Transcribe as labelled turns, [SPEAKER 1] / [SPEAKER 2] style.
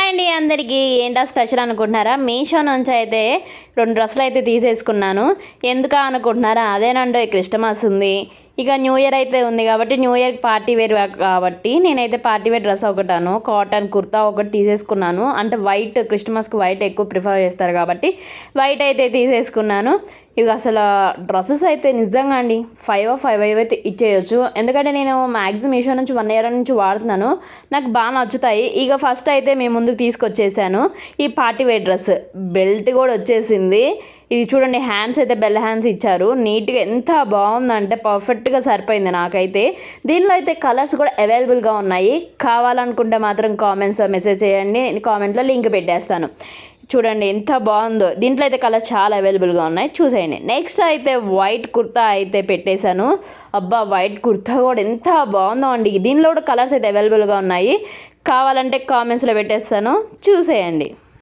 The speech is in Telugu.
[SPEAKER 1] అండి అందరికీ ఏంటా స్పెషల్ అనుకుంటున్నారా? మీషో నుంచి అయితే 2 డ్రెస్సులు అయితే తీసేసుకున్నాను. ఎందుకా అనుకుంటున్నారా? అదేనండి క్రిస్టమస్ ఉంది, ఇక న్యూ ఇయర్ అయితే ఉంది కాబట్టి న్యూ ఇయర్కి పార్టీ వేర్ కాబట్టి నేనైతే పార్టీ వేర్ డ్రెస్ ఒకటాను కాటన్ కుర్తా ఒకటి తీసేసుకున్నాను. అంటే వైట్, క్రిస్టమస్కి వైట్ ఎక్కువ ప్రిఫర్ చేస్తారు కాబట్టి వైట్ అయితే తీసేసుకున్నాను. ఇక అసలు డ్రెస్సెస్ అయితే నిజంగా అండి 5 అయితే ఇచ్చేయచ్చు. ఎందుకంటే నేను మ్యాక్సిమం మీషో నుంచి 1 ఇయర్ నుంచి వాడుతున్నాను, నాకు బాగా నచ్చుతాయి. ఇక ఫస్ట్ అయితే మేము ముందుకు తీసుకొచ్చేసాను ఈ పార్టీ వేర్ డ్రెస్. బెల్ట్ కూడా వచ్చేసింది. ఇది చూడండి, హ్యాండ్స్ అయితే బెల్ హ్యాండ్స్ ఇచ్చారు. నీట్గా ఎంత బాగుందంటే పర్ఫెక్ట్గా సరిపోయింది నాకైతే. దీనిలో అయితే కలర్స్ కూడా అవైలబుల్గా ఉన్నాయి. కావాలనుకుంటే మాత్రం కామెంట్స్లో మెసేజ్ చేయండి, కామెంట్లో లింక్ పెట్టేస్తాను. చూడండి ఎంత బాగుందో. దీంట్లో అయితే కలర్స్ చాలా అవైలబుల్గా ఉన్నాయి, చూసేయండి. నెక్స్ట్ అయితే వైట్ కుర్తా అయితే పెట్టేశాను. అబ్బా, వైట్ కుర్తా కూడా ఎంత బాగుందో అండి. దీనిలో కూడా కలర్స్ అయితే అవైలబుల్గా ఉన్నాయి. కావాలంటే కామెంట్స్లో పెట్టేస్తాను, చూసేయండి.